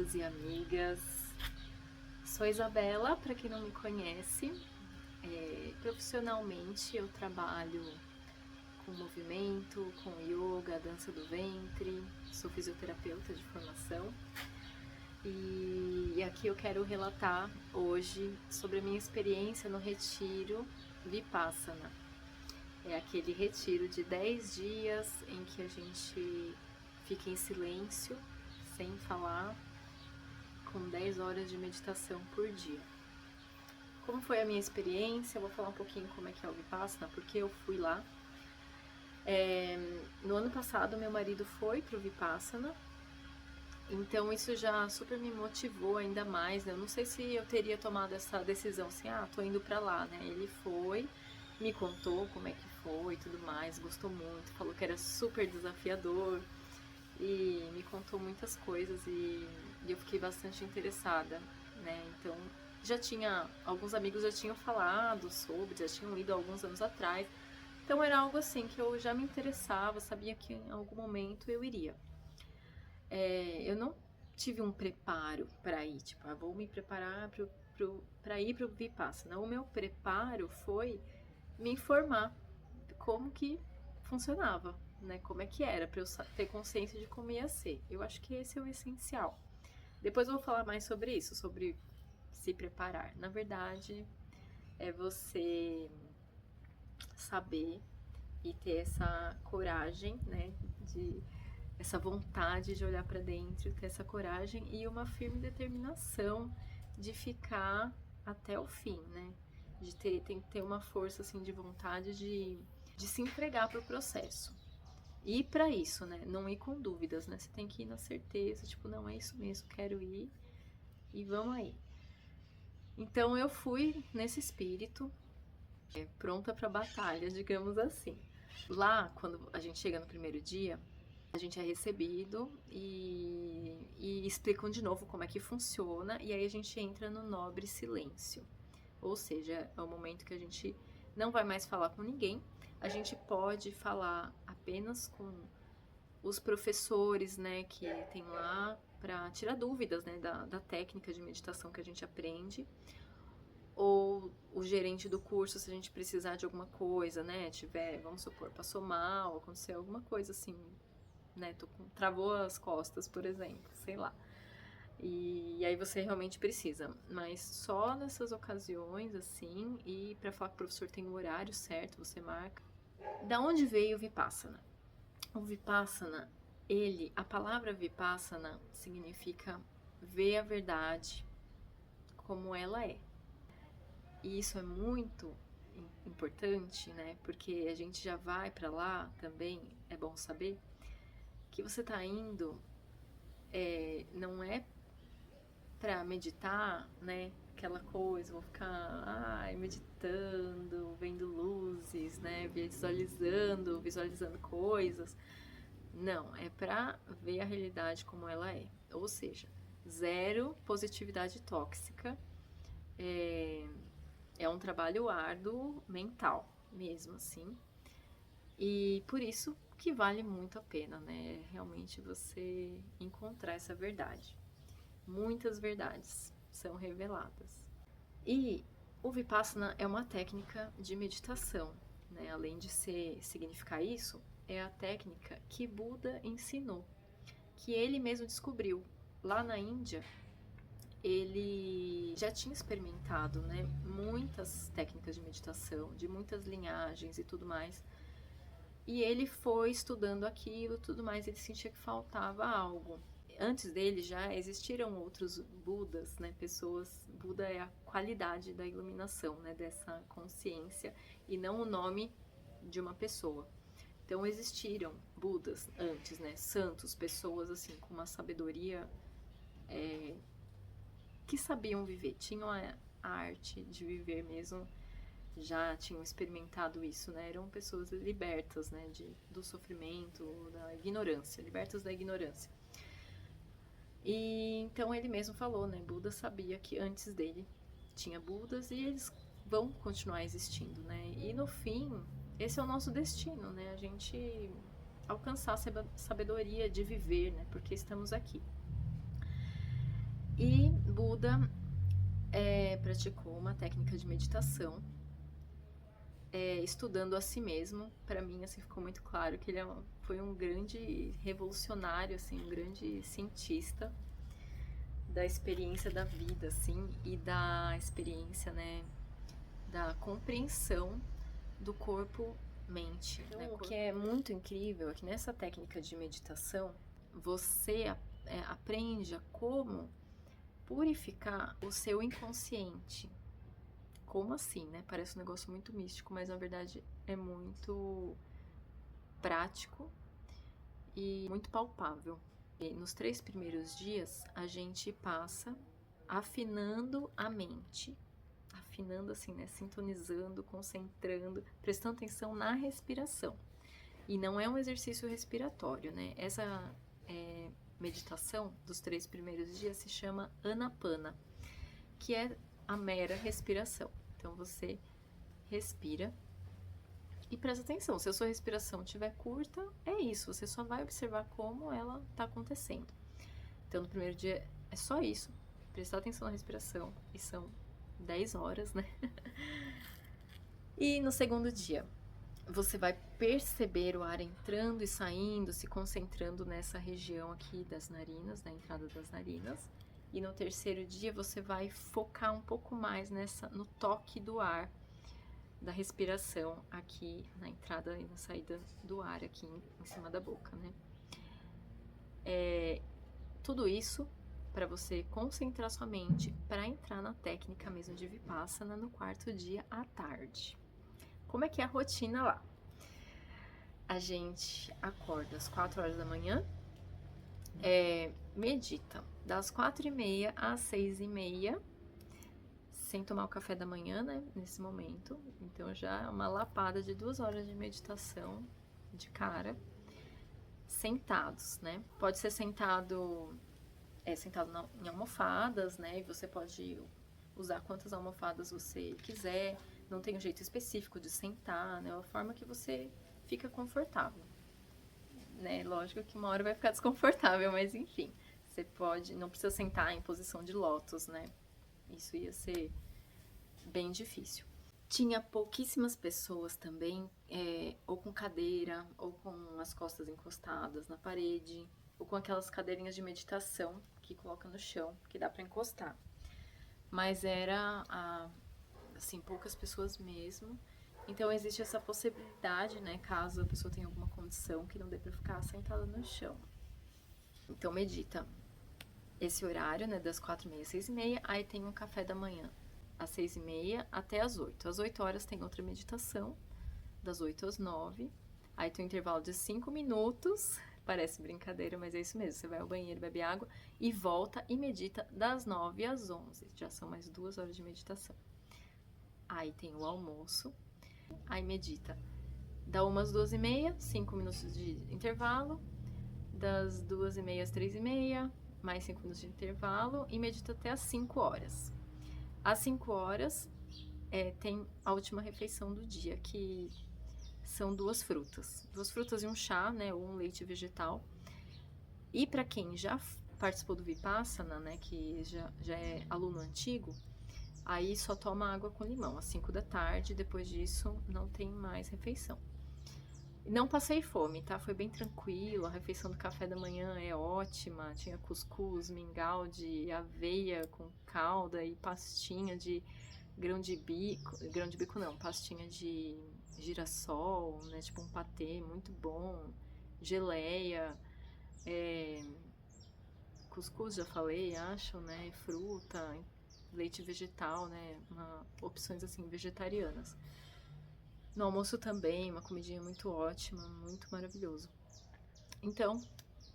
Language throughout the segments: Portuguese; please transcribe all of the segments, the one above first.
amigos e amigas. Sou Isabela, para quem não me conhece. Profissionalmente eu trabalho com movimento, com yoga, dança do ventre, sou fisioterapeuta de formação. E aqui eu quero relatar hoje sobre a minha experiência no retiro Vipassana. É aquele retiro de 10 dias em que a gente fica em silêncio, sem falar, com 10 horas de meditação por dia. Como foi a minha experiência? Eu vou falar um pouquinho como é que é o Vipassana, porque eu fui lá. No ano passado, meu marido foi pro Vipassana, então isso já super me motivou ainda mais, né? Eu não sei se eu teria tomado essa decisão assim, tô indo pra lá, né? Ele foi, me contou como é que foi e tudo mais, gostou muito, falou que era super desafiador e me contou muitas coisas e eu fiquei bastante interessada, né? Então, alguns amigos já tinham falado sobre, já tinham ido alguns anos atrás, então era algo assim que eu já me interessava, sabia que em algum momento eu iria. Eu não tive um preparo para ir, tipo, vou me preparar para ir pro Vipassana. O meu preparo foi me informar como que funcionava, né? Como é que era, para eu ter consciência de como ia ser. Eu acho que esse é o essencial. Depois eu vou falar mais sobre isso, sobre se preparar. Na verdade, é você saber e ter essa coragem, né, de essa vontade de olhar para dentro, ter essa coragem e uma firme determinação de ficar até o fim, né? Tem que ter uma força assim de vontade de se entregar para o processo. E para isso, né? Não ir com dúvidas, né? Você tem que ir na certeza, tipo, não é isso mesmo, quero ir e vamos aí. Então eu fui nesse espírito, pronta para batalha, digamos assim. Lá, quando a gente chega no primeiro dia, a gente é recebido e explicam de novo como é que funciona, e aí a gente entra no nobre silêncio. Ou seja, é o momento que a gente não vai mais falar com ninguém, a gente pode falar apenas com os professores, né, que tem lá para tirar dúvidas, né, da técnica de meditação que a gente aprende, ou o gerente do curso, se a gente precisar de alguma coisa, né, vamos supor, passou mal, aconteceu alguma coisa assim, né, travou as costas, por exemplo, sei lá. E aí você realmente precisa, mas só nessas ocasiões, assim, e para falar que o professor tem o horário certo, você marca. Da onde veio o Vipassana? O Vipassana, a palavra Vipassana significa ver a verdade como ela é. E isso é muito importante, né? Porque a gente já vai para lá também, é bom saber que você tá indo, não é para meditar, né? Aquela coisa, vou ficar meditando, vendo luzes, né? Visualizando coisas. Não, é para ver a realidade como ela é. Ou seja, zero positividade tóxica. É um trabalho árduo mental, mesmo assim. E por isso que vale muito a pena, né? Realmente você encontrar essa verdade. Muitas verdades são reveladas. E o Vipassana é uma técnica de meditação, né? Além de significar isso, é a técnica que Buda ensinou, que ele mesmo descobriu. Lá na Índia, ele já tinha experimentado, né, muitas técnicas de meditação, de muitas linhagens e tudo mais. E ele foi estudando aquilo, tudo mais, ele sentia que faltava algo. Antes dele já existiram outros Budas, né? Buda é a qualidade da iluminação, né? Dessa consciência e não o nome de uma pessoa. Então existiram Budas antes, né? Santos, pessoas assim com uma sabedoria que sabiam viver, tinham a arte de viver mesmo, já tinham experimentado isso, né? Eram pessoas libertas, né? Do sofrimento, da ignorância, libertas da ignorância. E então ele mesmo falou, né? Buda sabia que antes dele tinha Budas e eles vão continuar existindo, né? E no fim, esse é o nosso destino, né? A gente alcançar a sabedoria de viver, né? Porque estamos aqui. Buda praticou uma técnica de meditação, estudando a si mesmo. Para mim, assim, ficou muito claro que ele foi um grande revolucionário, assim, um grande cientista da experiência da vida, assim, e da experiência, né, da compreensão do corpo-mente. Então, o que é muito incrível é que nessa técnica de meditação, você aprende a como purificar o seu inconsciente. Como assim, né? Parece um negócio muito místico, mas na verdade é muito prático e muito palpável. E nos 3 primeiros dias, a gente passa afinando a mente, afinando assim, né? Sintonizando, concentrando, prestando atenção na respiração. E não é um exercício respiratório, né? Essa meditação dos 3 primeiros dias se chama Anapana, que é a mera respiração. Então você respira e presta atenção. Se a sua respiração estiver curta, é isso. Você só vai observar como ela está acontecendo. Então no primeiro dia é só isso, prestar atenção na respiração. E são 10 horas, né? E no segundo dia, você vai perceber o ar entrando e saindo, se concentrando nessa região aqui das narinas, na entrada das narinas. E no terceiro dia você vai focar um pouco mais no toque do ar, da respiração aqui na entrada e na saída do ar aqui em cima da boca, né? Tudo isso para você concentrar sua mente para entrar na técnica mesmo de Vipassana no 4º dia à tarde. Como é que é a rotina lá? A gente acorda às 4 horas da manhã, medita das 4h30 às 6h30, sem tomar o café da manhã, né, nesse momento. Então já é uma lapada de 2 horas de meditação de cara, sentados, né? Pode ser sentado em almofadas, né? E você pode usar quantas almofadas você quiser. Não tem um jeito específico de sentar, né? É a forma que você fica confortável, né? Lógico que uma hora vai ficar desconfortável, mas enfim, você não precisa sentar em posição de lótus, né? Isso ia ser bem difícil. Tinha pouquíssimas pessoas também, ou com cadeira, ou com as costas encostadas na parede, ou com aquelas cadeirinhas de meditação que coloca no chão, que dá para encostar. Mas era, assim, poucas pessoas mesmo. Então existe essa possibilidade, né, caso a pessoa tenha alguma condição que não dê para ficar sentada no chão. Então medita esse horário, né, das 4h30 às 6h30, aí tem um café da manhã às 6h30 até às 8h. Às 8 horas tem outra meditação, das 8 às 9h. Aí tem um intervalo de 5 minutos, parece brincadeira, mas é isso mesmo. Você vai ao banheiro, bebe água e volta e medita das 9 às 11. Já são mais 2 horas de meditação. Aí tem o almoço, aí medita da 1 às 2h30, 5 minutos de intervalo, das 2h30 às 3h30, mais 5 minutos de intervalo, e medita até às 5 horas. Às 5 horas tem a última refeição do dia, que são 2 frutas. 2 frutas e um chá, né, ou um leite vegetal. E para quem já participou do Vipassana, né, que já é aluno antigo, aí só toma água com limão, às 5 da tarde, depois disso não tem mais refeição. Não passei fome, tá? Foi bem tranquilo, a refeição do café da manhã é ótima, tinha cuscuz, mingau de aveia com calda e pastinha de grão de bico não, pastinha de girassol, né? Tipo um patê muito bom, geleia, cuscuz já falei, acho, né? Fruta, leite vegetal, né? Opções assim vegetarianas. No almoço também, uma comidinha muito ótima, muito maravilhoso. Então,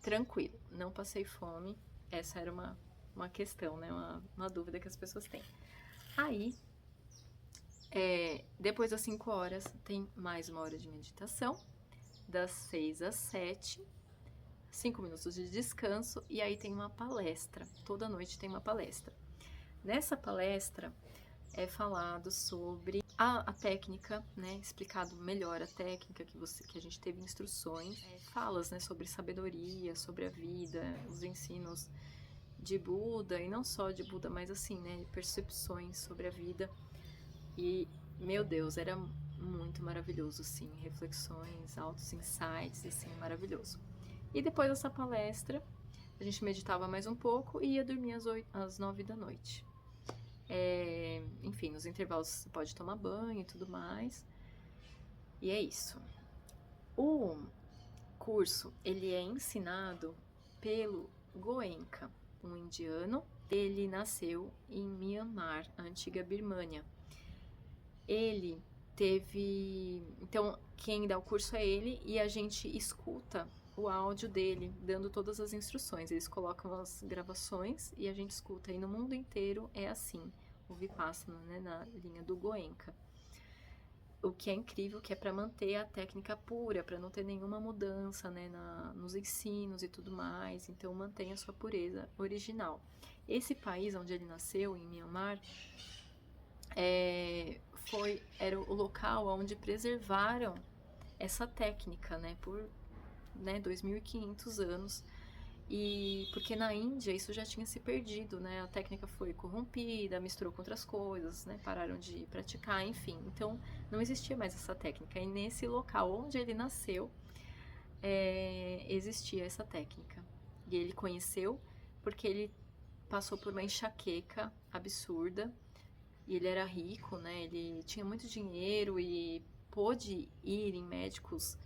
tranquilo, não passei fome. Essa era uma questão, né? Uma dúvida que as pessoas têm. Aí, depois das 5 horas, tem mais 1 hora de meditação, das 6 às 7, 5 minutos de descanso, e aí tem uma palestra. Toda noite tem uma palestra. Nessa palestra é falado sobre a técnica, né, explicado melhor a técnica que a gente teve instruções, falas, né, sobre sabedoria, sobre a vida, os ensinos de Buda, e não só de Buda, mas assim, né, percepções sobre a vida. E, meu Deus, era muito maravilhoso, assim, reflexões, altos insights, assim, maravilhoso. E depois dessa palestra, a gente meditava mais um pouco e ia dormir às 9 da noite. Enfim, nos intervalos você pode tomar banho e tudo mais. E é isso. O curso, ele é ensinado pelo Goenka, um indiano. Ele nasceu em Myanmar, a antiga Birmânia. Ele teve... Então, quem dá o curso é ele e a gente escuta o áudio dele, dando todas as instruções. Eles colocam as gravações e a gente escuta. E no mundo inteiro é assim, o Vipassana, né, na linha do Goenka. O que é incrível, que é para manter a técnica pura, para não ter nenhuma mudança, né, nos ensinos e tudo mais. Então, mantém a sua pureza original. Esse país onde ele nasceu, em Myanmar, era o local onde preservaram essa técnica, né, por 2.500 anos. E porque na Índia isso já tinha se perdido, né? A técnica foi corrompida, misturou com outras coisas, né? Pararam de praticar, enfim. Então não existia mais essa técnica. E nesse local onde ele nasceu, existia essa técnica. E ele conheceu porque ele passou por uma enxaqueca absurda. E ele era rico, né? Ele tinha muito dinheiro e pôde ir em médicos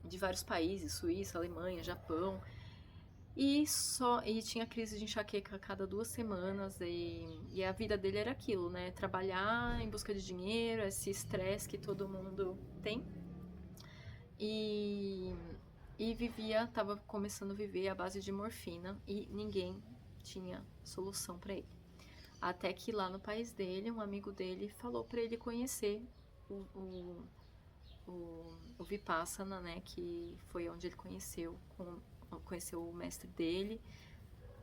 de vários países, Suíça, Alemanha, Japão. E tinha crise de enxaqueca a cada 2 semanas e a vida dele era aquilo, né? Trabalhar em busca de dinheiro, esse estresse que todo mundo tem. E tava começando a viver à base de morfina e ninguém tinha solução para ele. Até que lá no país dele, um amigo dele falou para ele conhecer o Vipassana, né? Que foi onde ele conheceu o mestre dele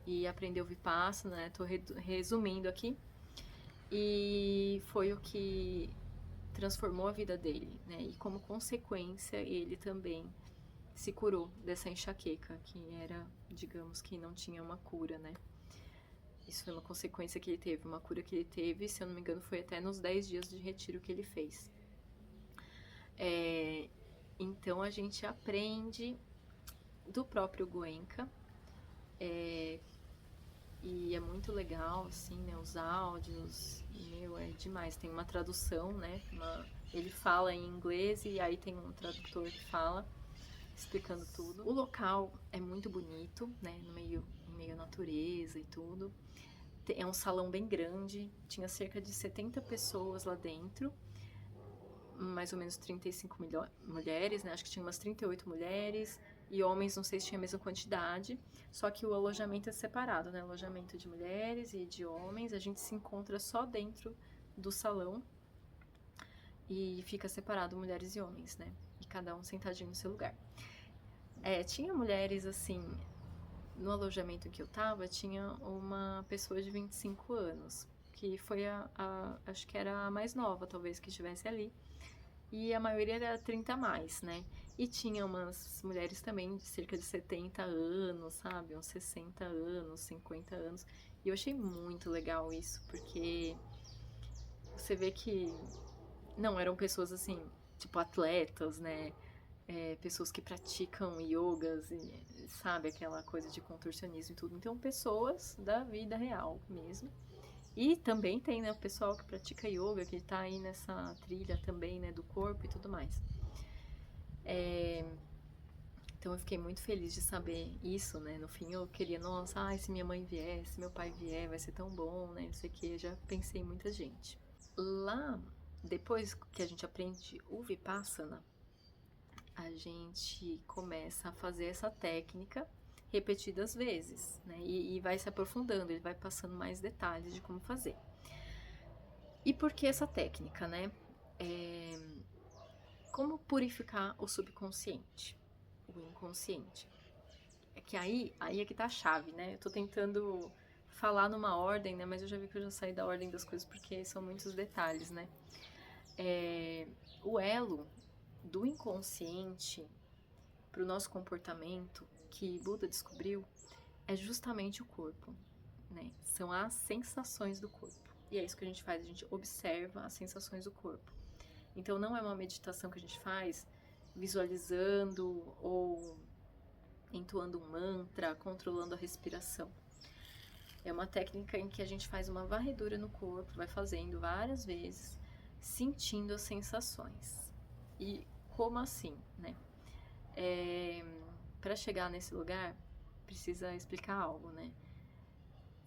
e aprendeu Vipassana, né? Tô resumindo aqui. E foi o que transformou a vida dele, né? E como consequência, ele também se curou dessa enxaqueca, que era, digamos, que não tinha uma cura, né? Isso foi uma consequência que ele teve, uma cura que ele teve, se eu não me engano, foi até nos 10 dias de retiro que ele fez. Então a gente aprende do próprio Goenka, e é muito legal, assim, né, os áudios, é demais, tem uma tradução, né, ele fala em inglês e aí tem um tradutor que fala, explicando tudo. O local é muito bonito, né, em meio à natureza e tudo. É um salão bem grande, tinha cerca de 70 pessoas lá dentro, mais ou menos 35 mulheres, né? Acho que tinha umas 38 mulheres, e homens não sei se tinha a mesma quantidade, só que o alojamento é separado, né? Alojamento de mulheres e de homens, a gente se encontra só dentro do salão e fica separado mulheres e homens, né? E cada um sentadinho no seu lugar. Tinha mulheres assim, no alojamento em que eu tava, tinha uma pessoa de 25 anos, que foi acho que era a mais nova, talvez, que estivesse ali. E a maioria era 30 a mais, né? E tinha umas mulheres também de cerca de 70 anos, sabe? Uns 60 anos, 50 anos. E eu achei muito legal isso, porque você vê que não eram pessoas assim, tipo atletas, né? Pessoas que praticam yogas, sabe? Aquela coisa de contorcionismo e tudo. Então, pessoas da vida real mesmo. E também tem, né, o pessoal que pratica yoga, que tá aí nessa trilha também, né, do corpo e tudo mais. Então eu fiquei muito feliz de saber isso, né? No fim eu queria, nossa, se minha mãe vier, se meu pai vier, vai ser tão bom, né? Não sei o que, eu já pensei em muita gente. Lá, depois que a gente aprende o Vipassana, a gente começa a fazer essa técnica repetidas vezes, né? E vai se aprofundando, ele vai passando mais detalhes de como fazer. E por que essa técnica, né? Como purificar o subconsciente, o inconsciente? É que aí é que tá a chave, né? Eu tô tentando falar numa ordem, né? Mas eu já vi que eu já saí da ordem das coisas porque são muitos detalhes, né? O elo do inconsciente para o nosso comportamento que Buda descobriu é justamente o corpo, né? São as sensações do corpo. E é isso que a gente faz, a gente observa as sensações do corpo. Então não é uma meditação que a gente faz visualizando ou entoando um mantra, controlando a respiração. É uma técnica em que a gente faz uma varredura no corpo, vai fazendo várias vezes, sentindo as sensações. E como assim, né? Para chegar nesse lugar, precisa explicar algo, né?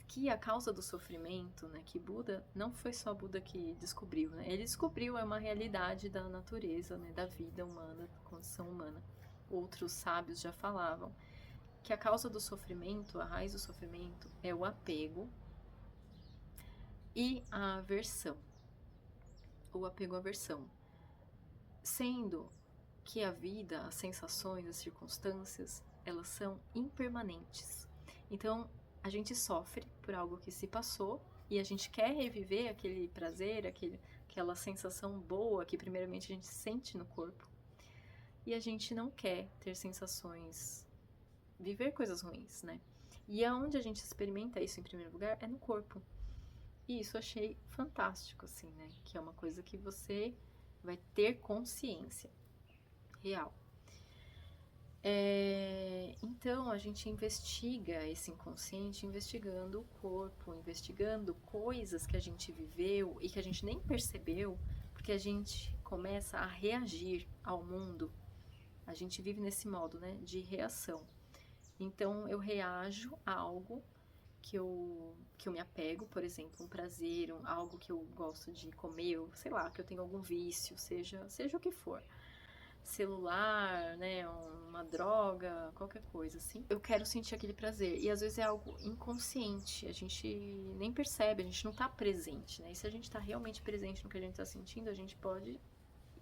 Que a causa do sofrimento, né? Que Buda, não foi só Buda que descobriu, né? Ele descobriu, é uma realidade da natureza, né? Da vida humana, da condição humana. Outros sábios já falavam que a causa do sofrimento, a raiz do sofrimento, é o apego e a aversão. O apego e a aversão. Sendo que a vida, as sensações, as circunstâncias, elas são impermanentes. Então, a gente sofre por algo que se passou e a gente quer reviver aquele prazer, aquela sensação boa que primeiramente a gente sente no corpo. E a gente não quer ter sensações, viver coisas ruins, né? E aonde a gente experimenta isso em primeiro lugar é no corpo. E isso eu achei fantástico, assim, né? Que é uma coisa que você vai ter consciência real. Então a gente investiga esse inconsciente investigando o corpo, investigando coisas que a gente viveu e que a gente nem percebeu, porque a gente começa a reagir ao mundo. A gente vive nesse modo, né, de reação. Então eu reajo a algo que eu me apego, por exemplo, um prazer, algo que eu gosto de comer, ou sei lá, que eu tenho algum vício, seja o que for. Celular, né, uma droga, qualquer coisa assim. Eu quero sentir aquele prazer. E às vezes é algo inconsciente, a gente nem percebe, a gente não tá presente, né? E se a gente tá realmente presente no que a gente tá sentindo, a gente pode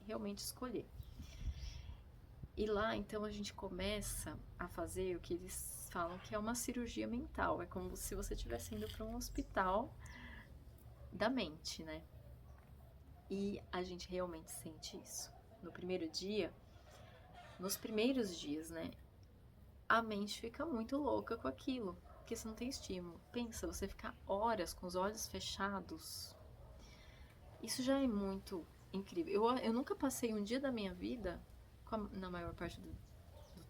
realmente escolher. E lá, então, a gente começa a fazer o que eles falam que é uma cirurgia mental. É como se você estivesse indo para um hospital da mente, né? E a gente realmente sente isso. No primeiro dia, nos primeiros dias, né? A mente fica muito louca com aquilo, porque você não tem estímulo. Pensa, você ficar horas com os olhos fechados. Isso já é muito incrível. Eu nunca passei um dia da minha vida, na maior parte do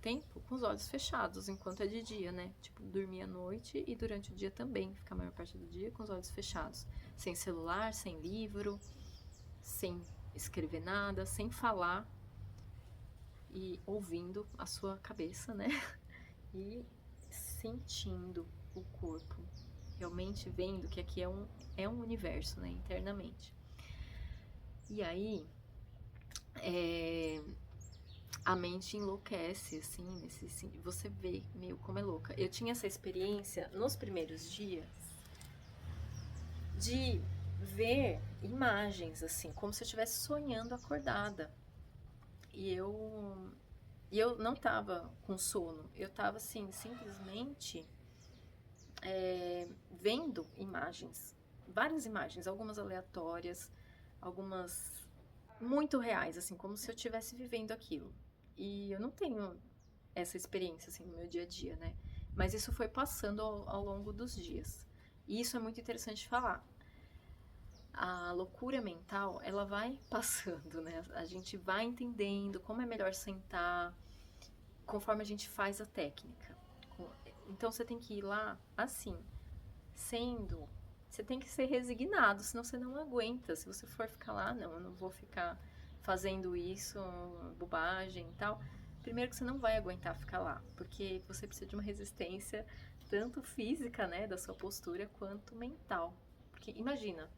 tempo, com os olhos fechados, enquanto é de dia, né? Tipo, dormir à noite e durante o dia também, ficar a maior parte do dia com os olhos fechados. Sem celular, sem livro, sem escrever nada, sem falar e ouvindo a sua cabeça, né? E sentindo o corpo, realmente vendo que aqui é um universo, né? Internamente. E aí, a mente enlouquece, assim, você vê, meu, como é louca. Eu tinha essa experiência nos primeiros dias de ver imagens, assim, como se eu estivesse sonhando acordada. E eu não tava com sono, eu tava, assim, simplesmente vendo imagens, várias imagens, algumas aleatórias, algumas muito reais, assim, como se eu estivesse vivendo aquilo. E eu não tenho essa experiência, assim, no meu dia a dia, né? Mas isso foi passando ao longo dos dias. E isso é muito interessante de falar. A loucura mental, ela vai passando, né? A gente vai entendendo como é melhor sentar, conforme a gente faz a técnica. Então você tem que ir lá assim, sendo. Você tem que ser resignado, senão você não aguenta. Se você for ficar lá, não, eu não vou ficar fazendo isso, bobagem e tal. Primeiro que você não vai aguentar ficar lá, porque você precisa de uma resistência tanto física, né, da sua postura, quanto mental. Porque imagina,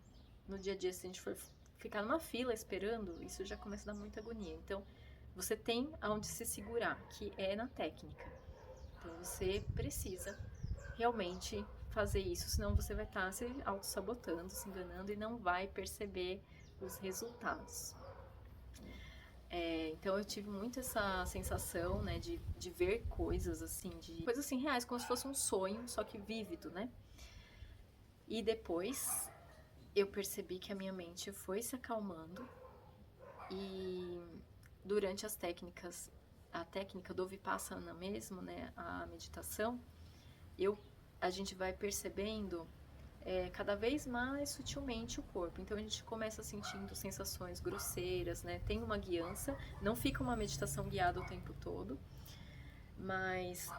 no dia a dia, se a gente for ficar numa fila esperando, isso já começa a dar muita agonia. Então, você tem aonde se segurar, que é na técnica. Então, você precisa realmente fazer isso, senão você vai estar se auto-sabotando, se enganando e não vai perceber os resultados. Então eu tive muito essa sensação, né, de ver coisas assim, coisas assim reais, como se fosse um sonho, só que vívido, né? E depois eu percebi que a minha mente foi se acalmando e durante a técnica do Vipassana mesmo, né, a meditação, a gente vai percebendo cada vez mais sutilmente o corpo. Então a gente começa sentindo sensações grosseiras, né? Tem uma guiança, não fica uma meditação guiada o tempo todo, mas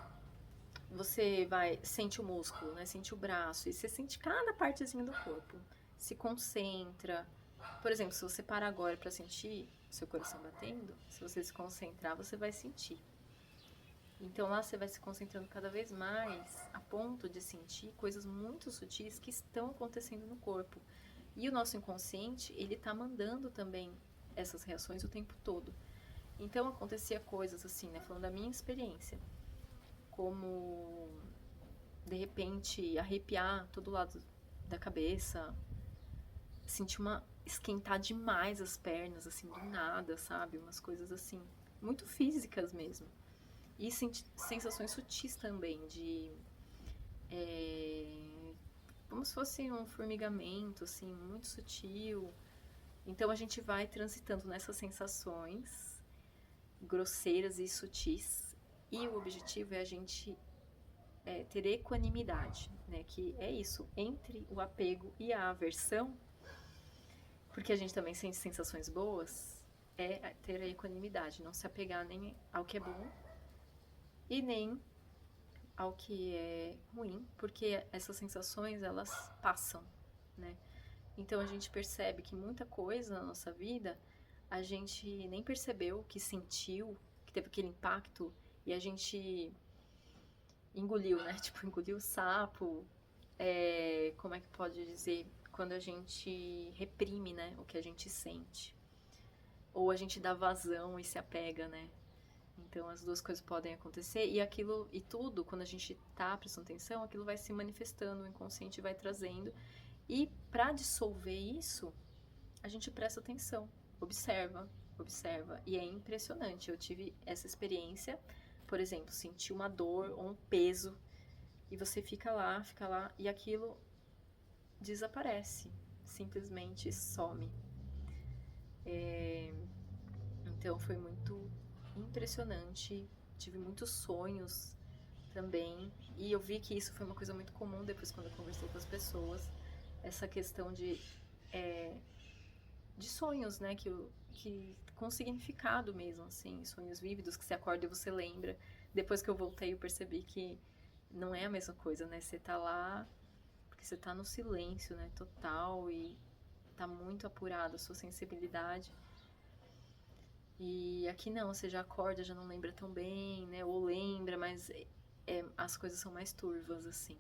você sente o músculo, né? Sente o braço e você sente cada partezinha do corpo. Se concentra. Por exemplo, se você parar agora para sentir seu coração batendo, se você se concentrar, você vai sentir. Então lá você vai se concentrando cada vez mais a ponto de sentir coisas muito sutis que estão acontecendo no corpo. E o nosso inconsciente, ele tá mandando também essas reações o tempo todo. Então acontecia coisas assim, né, falando da minha experiência, como de repente arrepiar todo lado da cabeça, sentir esquentar demais as pernas assim do nada, sabe? Umas coisas assim, muito físicas mesmo. E sensações sutis também, de como se fosse um formigamento, assim, muito sutil. Então a gente vai transitando nessas sensações grosseiras e sutis. E o objetivo é a gente ter equanimidade, né? Que é isso, entre o apego e a aversão, porque a gente também sente sensações boas, é ter a equanimidade, não se apegar nem ao que é bom e nem ao que é ruim, porque essas sensações, elas passam, né? Então a gente percebe que muita coisa na nossa vida a gente nem percebeu, que sentiu, que teve aquele impacto e a gente engoliu, né? Tipo, engoliu o sapo. Como é que pode dizer? Quando a gente reprime, né? O que a gente sente. Ou a gente dá vazão e se apega, né? Então as duas coisas podem acontecer e aquilo e tudo, quando a gente tá prestando atenção, aquilo vai se manifestando, o inconsciente vai trazendo. E para dissolver isso, a gente presta atenção, observa, observa. E é impressionante. Eu tive essa experiência, por exemplo, sentir uma dor ou um peso e você fica lá e aquilo desaparece, simplesmente some. Então foi muito impressionante. Tive muitos sonhos também. E eu vi que isso foi uma coisa muito comum depois quando eu conversei com as pessoas. Essa questão de sonhos, né? Que com significado mesmo, assim. Sonhos vívidos que você acorda e você lembra. Depois que eu voltei eu percebi que não é a mesma coisa, né? Você tá lá porque você tá no silêncio, né? Total e tá muito apurada a sua sensibilidade. E aqui não, você já acorda, já não lembra tão bem, né? Ou lembra, mas as coisas são mais turvas, assim.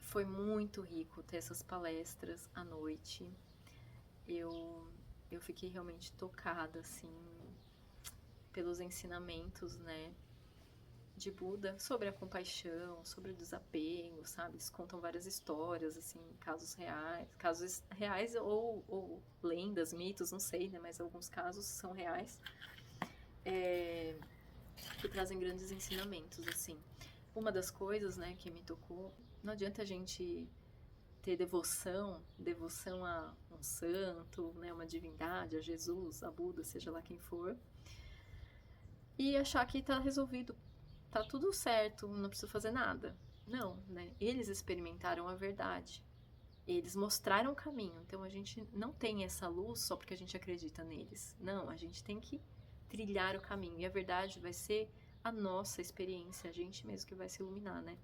Foi muito rico ter essas palestras à noite. Eu fiquei realmente tocada, assim, pelos ensinamentos, né? De Buda sobre a compaixão, sobre o desapego, sabe? Eles contam várias histórias, assim, casos reais ou lendas, mitos, não sei, né? Mas alguns casos são reais, que trazem grandes ensinamentos, assim. Uma das coisas, né, que me tocou, não adianta a gente ter devoção a um santo, né, uma divindade, a Jesus, a Buda, seja lá quem for, e achar que tá resolvido, tá tudo certo, não preciso fazer nada. Não, né? Eles experimentaram a verdade. Eles mostraram o caminho. Então a gente não tem essa luz só porque a gente acredita neles. Não, a gente tem que trilhar o caminho. E a verdade vai ser a nossa experiência, a gente mesmo que vai se iluminar, né?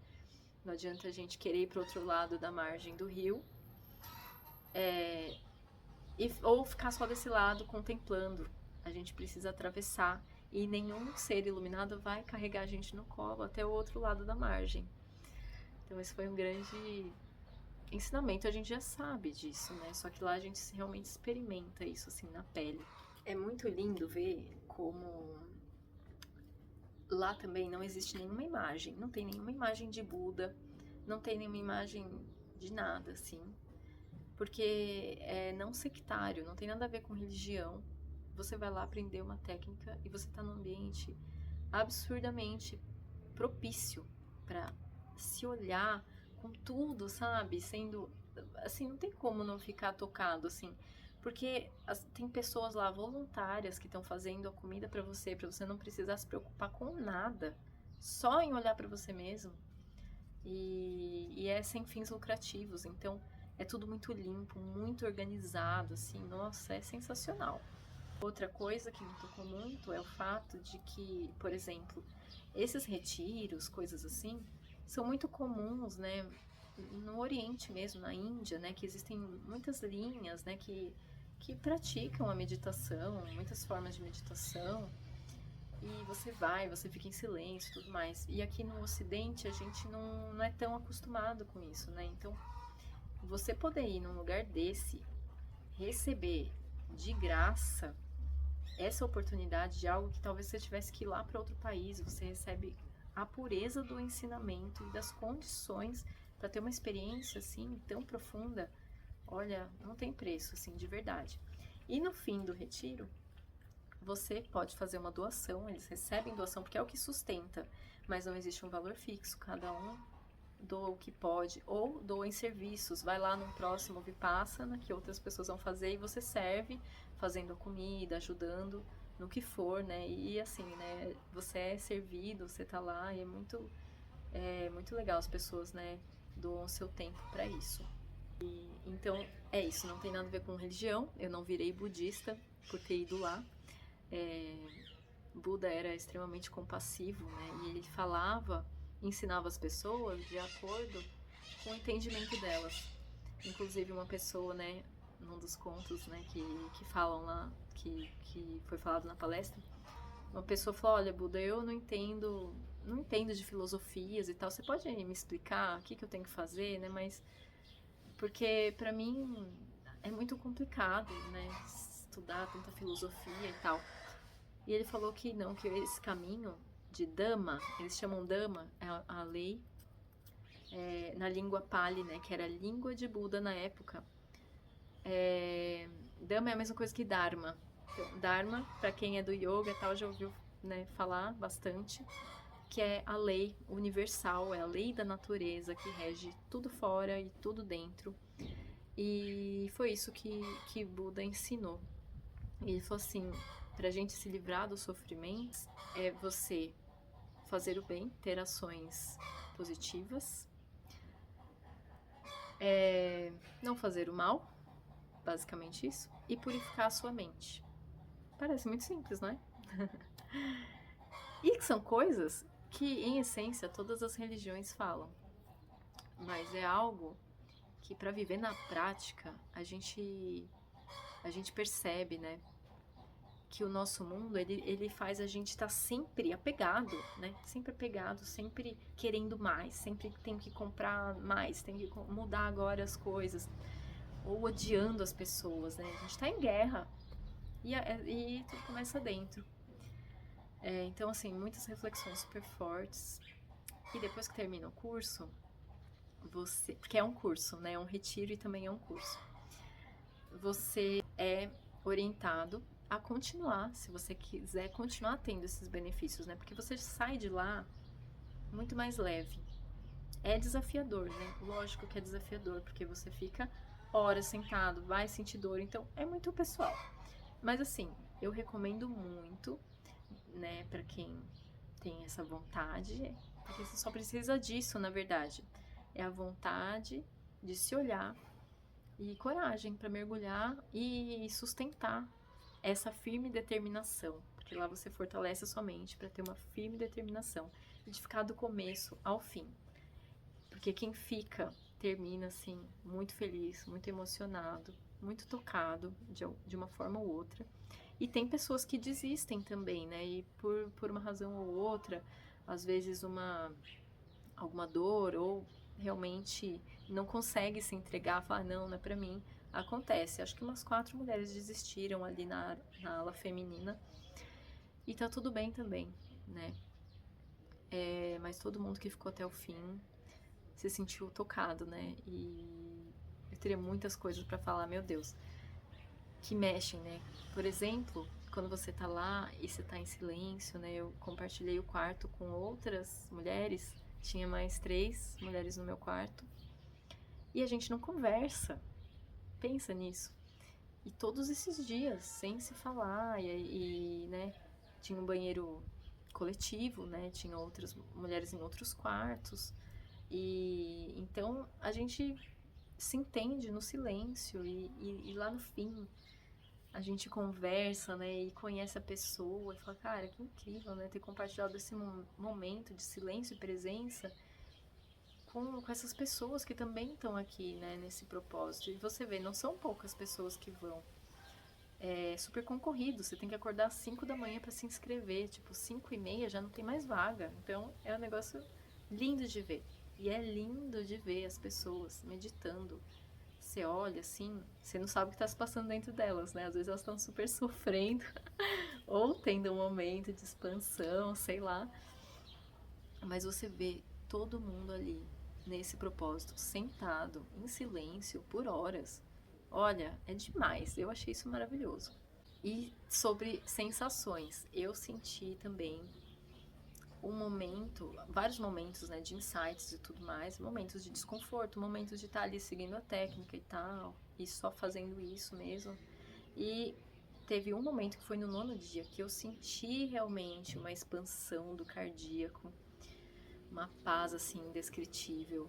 Não adianta a gente querer ir pro outro lado da margem do rio, ou ficar só desse lado contemplando. A gente precisa atravessar e nenhum ser iluminado vai carregar a gente no colo até o outro lado da margem. Então esse foi um grande ensinamento, a gente já sabe disso, né? Só que lá a gente realmente experimenta isso assim na pele. É muito lindo ver como lá também não existe nenhuma imagem, não tem nenhuma imagem de Buda, não tem nenhuma imagem de nada, assim, porque é não sectário, não tem nada a ver com religião. Você vai lá aprender uma técnica e você tá num ambiente absurdamente propício para se olhar com tudo, sabe? Sendo assim, não tem como não ficar tocado assim, porque tem pessoas lá voluntárias que estão fazendo a comida para você não precisar se preocupar com nada, só em olhar para você mesmo, e é sem fins lucrativos, então é tudo muito limpo, muito organizado, assim, nossa, é sensacional. Outra coisa que me tocou muito é o fato de que, por exemplo, esses retiros, coisas assim, são muito comuns, né, no Oriente mesmo, na Índia, né, que existem muitas linhas, né, que praticam a meditação, muitas formas de meditação, e você vai, você fica em silêncio e tudo mais. E aqui no Ocidente a gente não é tão acostumado com isso, né? Então, você poder ir num lugar desse, receber de graça essa oportunidade de algo que talvez você tivesse que ir lá para outro país, você recebe a pureza do ensinamento e das condições para ter uma experiência assim tão profunda, olha, não tem preço, assim, de verdade. E no fim do retiro, você pode fazer uma doação, eles recebem doação porque é o que sustenta, mas não existe um valor fixo, cada um doa o que pode, ou doa em serviços, vai lá num próximo Vipassana que outras pessoas vão fazer e você serve, fazendo a comida, ajudando no que for, né? E assim, né? Você é servido, você tá lá e é muito legal as pessoas, né? Doam seu tempo para isso. Então, é isso, não tem nada a ver com religião, eu não virei budista por ter ido lá. É, Buda era extremamente compassivo, né? E ele falava, ensinava as pessoas de acordo com o entendimento delas. Inclusive uma pessoa, né, num dos contos, né, que falam lá, que foi falado na palestra, uma pessoa falou, olha, Buda, eu não entendo de filosofias e tal, você pode me explicar o que eu tenho que fazer, né, mas porque pra mim é muito complicado, né, estudar tanta filosofia e tal. E ele falou que não, que esse caminho de Dhamma, eles chamam Dhamma, é a lei, na língua Pali, né, que era a língua de Buda na época. Dhamma é a mesma coisa que Dharma. Então, Dharma, para quem é do yoga e tal, já ouviu, né, falar bastante, que é a lei universal, é a lei da natureza que rege tudo fora e tudo dentro. E foi isso que Buda ensinou. E ele falou assim, pra gente se livrar dos sofrimentos, é você fazer o bem, ter ações positivas, não fazer o mal, basicamente isso, e purificar a sua mente. Parece muito simples, não é? E que são coisas que, em essência, todas as religiões falam. Mas é algo que, para viver na prática, a gente percebe, né? Que o nosso mundo, ele faz a gente estar sempre apegado, né? Sempre apegado, sempre querendo mais, sempre tem que comprar mais, tem que mudar agora as coisas, ou odiando as pessoas, né? A gente tá em guerra e tudo começa dentro. Então, assim, muitas reflexões super fortes. E depois que termina o curso, você, porque é um curso, né? É um retiro e também é um curso. Você é orientado a continuar, se você quiser continuar tendo esses benefícios, né? Porque você sai de lá muito mais leve. É desafiador, né? Lógico que é desafiador, porque você fica horas sentado, vai sentir dor, então é muito pessoal. Mas assim, eu recomendo muito, né, para quem tem essa vontade, porque você só precisa disso, na verdade. É a vontade de se olhar e coragem para mergulhar e sustentar essa firme determinação, porque lá você fortalece a sua mente para ter uma firme determinação e de ficar do começo ao fim. Porque quem fica termina assim muito feliz, muito emocionado, muito tocado de uma forma ou outra. E tem pessoas que desistem também, né? E por uma razão ou outra, às vezes alguma dor ou realmente não consegue se entregar, falar, não, não é pra mim. Acontece. Acho que umas 4 mulheres desistiram ali na ala feminina. E tá tudo bem também, né? Mas todo mundo que ficou até o fim se sentiu tocado, né? E eu teria muitas coisas pra falar, meu Deus, que mexem, né? Por exemplo, quando você tá lá e você tá em silêncio, né? Eu compartilhei o quarto com outras mulheres, tinha mais 3 mulheres no meu quarto, e a gente não conversa. Pensa nisso. E todos esses dias, sem se falar, né? Tinha um banheiro coletivo, né? Tinha outras mulheres em outros quartos. E então a gente se entende no silêncio e lá no fim a gente conversa, né, e conhece a pessoa e fala, cara, que incrível, né, ter compartilhado esse momento de silêncio e presença com essas pessoas que também estão aqui, né, nesse propósito. E você vê, não são poucas pessoas que vão. É super concorrido, você tem que acordar às 5 da manhã para se inscrever, tipo, 5h30 já não tem mais vaga. Então é um negócio lindo de ver. E é lindo de ver as pessoas meditando. Você olha assim, você não sabe o que está se passando dentro delas, né? Às vezes elas estão super sofrendo, ou tendo um momento de expansão, sei lá. Mas você vê todo mundo ali, nesse propósito, sentado, em silêncio, por horas. Olha, é demais. Eu achei isso maravilhoso. E sobre sensações, eu senti também um momento, vários momentos, né, de insights e tudo mais, momentos de desconforto, momentos de estar ali seguindo a técnica e tal, e só fazendo isso mesmo. E teve um momento que foi no 9º dia que eu senti realmente uma expansão do cardíaco, uma paz assim indescritível,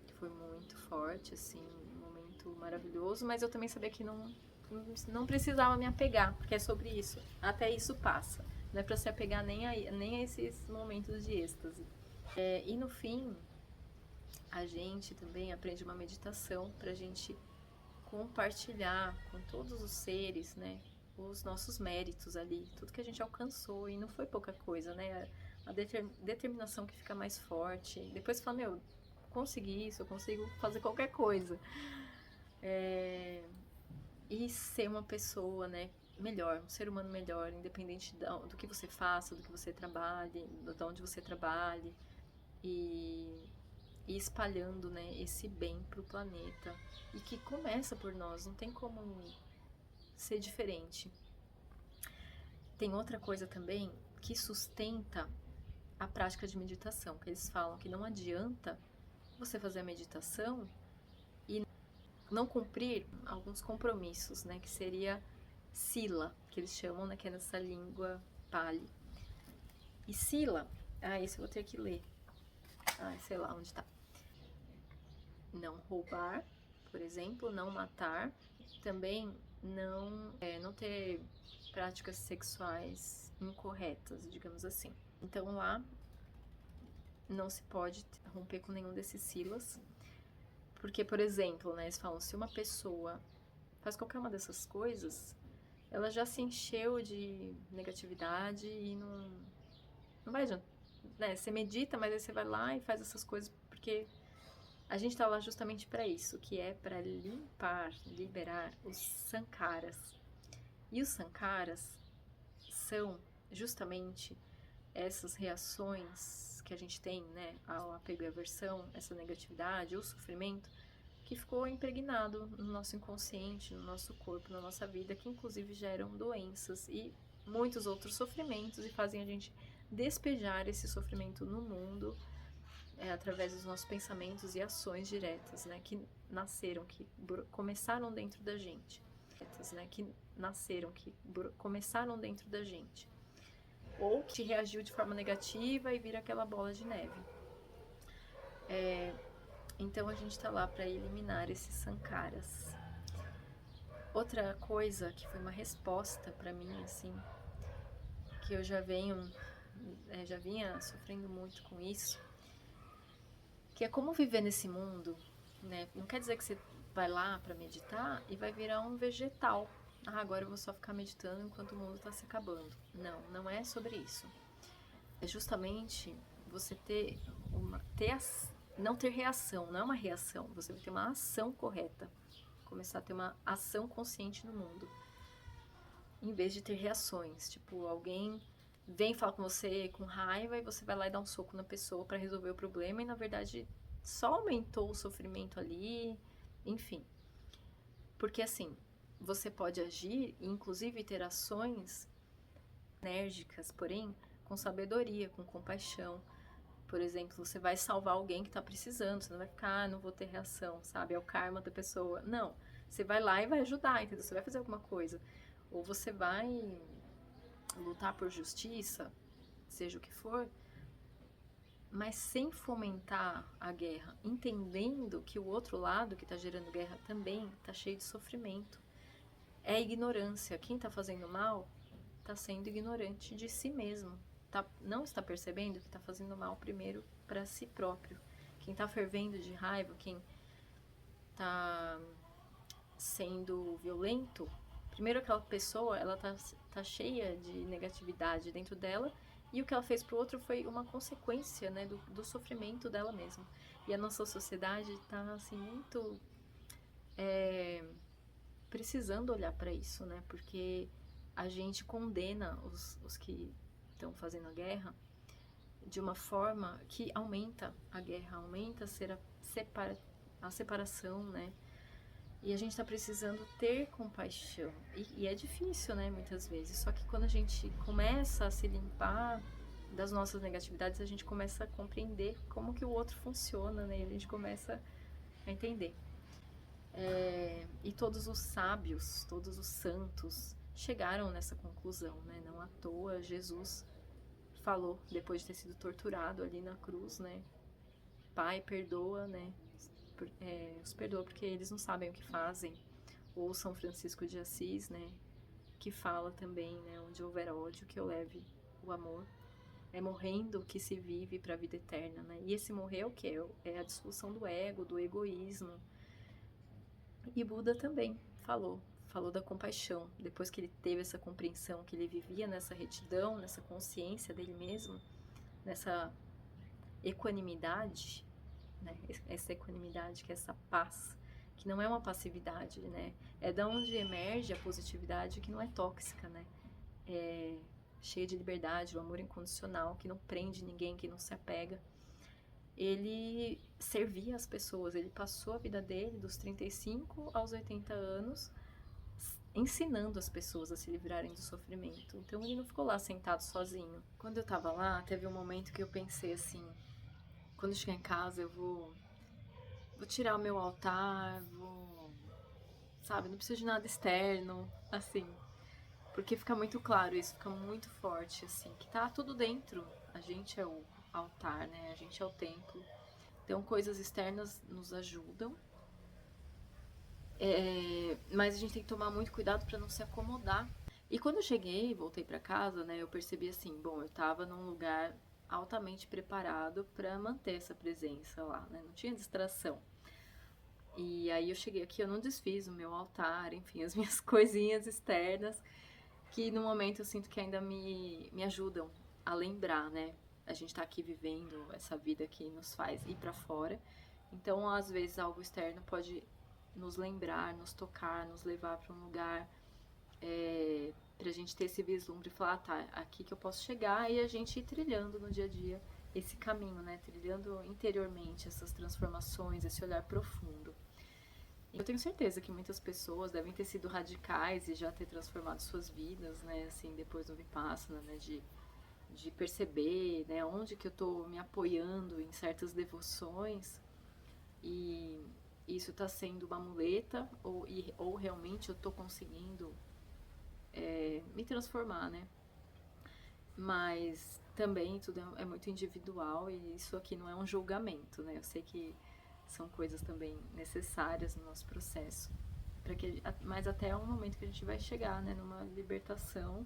que foi muito forte, assim, um momento maravilhoso, mas eu também sabia que não precisava me apegar, porque é sobre isso. Até isso passa. Não é para se apegar nem a esses momentos de êxtase. E no fim, a gente também aprende uma meditação para a gente compartilhar com todos os seres, né, os nossos méritos ali, tudo que a gente alcançou, e não foi pouca coisa, né, a determinação que fica mais forte, depois você fala, meu, consegui isso, eu consigo fazer qualquer coisa, e ser uma pessoa, né, melhor, um ser humano melhor, independente do que você faça, do que você trabalhe, de onde você trabalhe, e espalhando, né, esse bem pro planeta, e que começa por nós, não tem como ser diferente. Tem outra coisa também que sustenta a prática de meditação, que eles falam que não adianta você fazer a meditação e não cumprir alguns compromissos, né, que seria sila, que eles chamam, né, que é nessa língua Pali. E sila, esse eu vou ter que ler. Sei lá onde tá. Não roubar, por exemplo, não matar, também não ter práticas sexuais incorretas, digamos assim. Então lá não se pode romper com nenhum desses silas, porque, por exemplo, né, eles falam, se uma pessoa faz qualquer uma dessas coisas, ela já se encheu de negatividade e não vai adiantar, né? Você medita, mas aí você vai lá e faz essas coisas porque a gente tá lá justamente para isso, que é para limpar, liberar os sankaras. E os sankaras são justamente essas reações que a gente tem, né, ao apego e aversão, essa negatividade, o sofrimento, que ficou impregnado no nosso inconsciente, no nosso corpo, na nossa vida, que inclusive geram doenças e muitos outros sofrimentos e fazem a gente despejar esse sofrimento no mundo através dos nossos pensamentos e ações diretas, né, que nasceram, que começaram dentro da gente, né, que nasceram, que começaram dentro da gente, ou que reagiu de forma negativa e vira aquela bola de neve. Então a gente está lá para eliminar esses sankaras. Outra coisa que foi uma resposta para mim, assim, que eu já vinha sofrendo muito com isso, que é como viver nesse mundo, né? Não quer dizer que você vai lá para meditar e vai virar um vegetal. Agora eu vou só ficar meditando enquanto o mundo está se acabando. Não é sobre isso. É justamente você não ter reação, não é uma reação, você vai ter uma ação correta. Começar a ter uma ação consciente no mundo. Em vez de ter reações, tipo, alguém vem falar com você com raiva e você vai lá e dá um soco na pessoa para resolver o problema e na verdade só aumentou o sofrimento ali, enfim. Porque assim, você pode agir e inclusive ter ações enérgicas, porém com sabedoria, com compaixão. Por exemplo, você vai salvar alguém que tá precisando, você não vai ficar, não vou ter reação, sabe? É o karma da pessoa. Não, você vai lá e vai ajudar, entendeu? Você vai fazer alguma coisa. Ou você vai lutar por justiça, seja o que for, mas sem fomentar a guerra, entendendo que o outro lado que está gerando guerra também está cheio de sofrimento. É ignorância. Quem está fazendo mal está sendo ignorante de si mesmo. Não está percebendo que está fazendo mal primeiro para si próprio. Quem está fervendo de raiva, quem está sendo violento, primeiro aquela pessoa, ela tá cheia de negatividade dentro dela, e o que ela fez pro outro foi uma consequência, né, do sofrimento dela mesma. E a nossa sociedade tá, assim, muito precisando olhar para isso, né, porque a gente condena os que estão fazendo a guerra de uma forma que aumenta a guerra, aumenta a separação, né? E a gente tá precisando ter compaixão. E é difícil, né, muitas vezes. Só que quando a gente começa a se limpar das nossas negatividades, a gente começa a compreender como que o outro funciona, né? E a gente começa a entender. E todos os sábios, todos os santos chegaram nessa conclusão, né? Não à toa Jesus falou, depois de ter sido torturado ali na cruz, né? Pai, perdoa, né? Os perdoa porque eles não sabem o que fazem. Ou São Francisco de Assis, né? Que fala também, né? Onde houver ódio, que eu leve o amor. É morrendo que se vive para a vida eterna, né? E esse morrer é o que? É a dissolução do ego, do egoísmo. E Buda também falou da compaixão. Depois que ele teve essa compreensão, que ele vivia nessa retidão, nessa consciência dele mesmo, nessa equanimidade, né? Essa equanimidade, que é essa paz, que não é uma passividade, né? É da onde emerge a positividade que não é tóxica, né? É cheia de liberdade, o amor incondicional, que não prende ninguém, que não se apega. Ele servia as pessoas, ele passou a vida dele dos 35 aos 80 anos ensinando as pessoas a se livrarem do sofrimento. Então ele não ficou lá sentado sozinho. Quando eu tava lá, teve um momento que eu pensei assim, quando eu chegar em casa eu vou tirar o meu altar, sabe, não preciso de nada externo, assim, porque fica muito claro isso, fica muito forte, assim, que tá tudo dentro. A gente é o altar, né? A gente é o templo. Então, coisas externas nos ajudam, mas a gente tem que tomar muito cuidado para não se acomodar. E quando eu cheguei, voltei para casa, né, eu percebi assim, bom, eu tava num lugar altamente preparado para manter essa presença lá, né? Não tinha distração. E aí eu cheguei aqui, eu não desfiz o meu altar, enfim, as minhas coisinhas externas, que no momento eu sinto que ainda me ajudam a lembrar, né? A gente tá aqui vivendo essa vida que nos faz ir para fora. Então, às vezes, algo externo pode nos lembrar, nos tocar, nos levar para um lugar pra gente ter esse vislumbre e falar, ah, tá, aqui que eu posso chegar, e a gente ir trilhando no dia a dia esse caminho, né? Trilhando interiormente essas transformações, esse olhar profundo. Eu tenho certeza que muitas pessoas devem ter sido radicais e já ter transformado suas vidas, né, assim, depois do Vipassana, né, de perceber, né, onde que eu tô me apoiando em certas devoções e isso tá sendo uma muleta ou realmente eu tô conseguindo me transformar, né. Mas também tudo é muito individual e isso aqui não é um julgamento, né, eu sei que são coisas também necessárias no nosso processo, mas até o momento que a gente vai chegar, né, numa libertação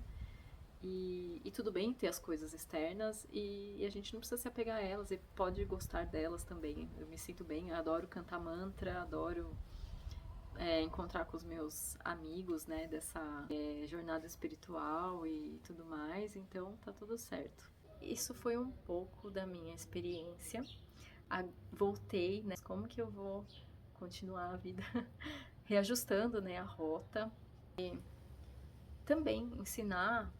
e tudo bem ter as coisas externas e a gente não precisa se apegar a elas e pode gostar delas também. Eu me sinto bem, eu adoro cantar mantra, adoro encontrar com os meus amigos, né, dessa jornada espiritual e tudo mais, então tá tudo certo. Isso foi um pouco da minha experiência. Voltei, né? Como que eu vou continuar a vida reajustando, né, a rota. E também ensinar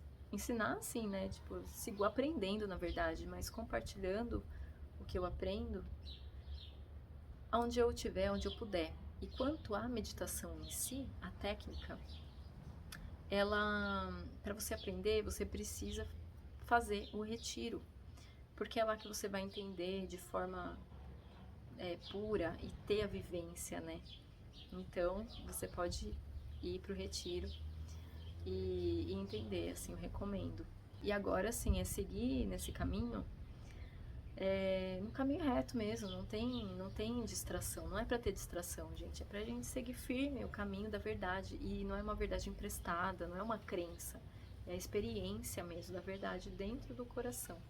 assim, né, tipo, sigo aprendendo, na verdade, mas compartilhando o que eu aprendo onde eu estiver, onde eu puder. E quanto à meditação em si, a técnica, ela, para você aprender, você precisa fazer o retiro, porque é lá que você vai entender de forma pura e ter a vivência, né? Então, você pode ir para o retiro e entender, assim, eu recomendo. E agora, assim, é seguir nesse caminho, no caminho reto mesmo, não tem distração, não é pra ter distração, gente, é pra gente seguir firme o caminho da verdade, e não é uma verdade emprestada, não é uma crença, é a experiência mesmo da verdade dentro do coração.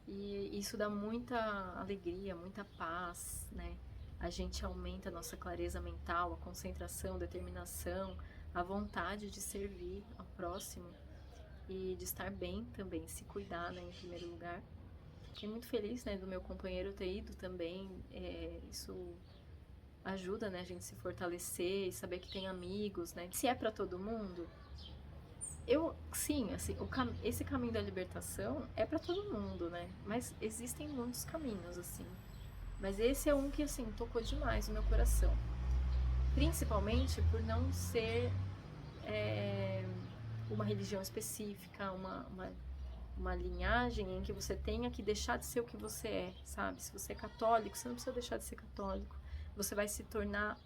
E isso dá muita alegria, muita paz, né? A gente aumenta a nossa clareza mental, a concentração, a determinação, a vontade de servir ao próximo e de estar bem também, se cuidar, né, em primeiro lugar. Fiquei muito feliz, né, do meu companheiro ter ido também. Isso ajuda, né, a gente se fortalecer e saber que tem amigos, né? Se é para todo mundo, sim, assim, esse caminho da libertação é para todo mundo, né? Mas existem muitos caminhos, assim. Mas esse é um que, assim, tocou demais no meu coração. Principalmente por não ser é, uma religião específica, uma linhagem em que você tenha que deixar de ser o que você é, sabe? Se você é católico, você não precisa deixar de ser católico. Você vai se tornar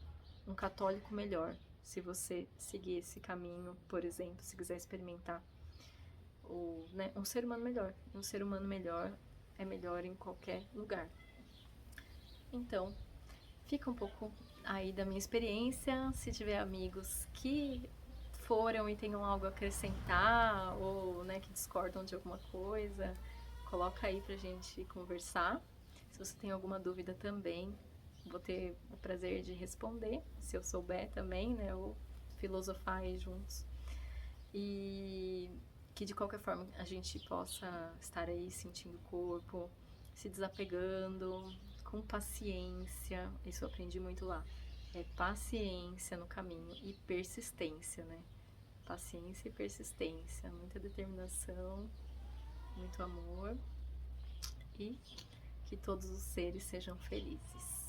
um católico melhor se você seguir esse caminho, por exemplo, se quiser experimentar né, um ser humano melhor. Um ser humano melhor é melhor em qualquer lugar. Então, fica um pouco aí da minha experiência. Se tiver amigos que foram e tenham algo a acrescentar ou, né, que discordam de alguma coisa, coloca aí pra gente conversar. Se você tem alguma dúvida também, vou ter o prazer de responder, se eu souber também, né, ou filosofar aí juntos. E que de qualquer forma a gente possa estar aí sentindo o corpo, se desapegando, com paciência. Isso eu aprendi muito lá. É paciência no caminho e persistência, né? Paciência e persistência, muita determinação, muito amor e que todos os seres sejam felizes.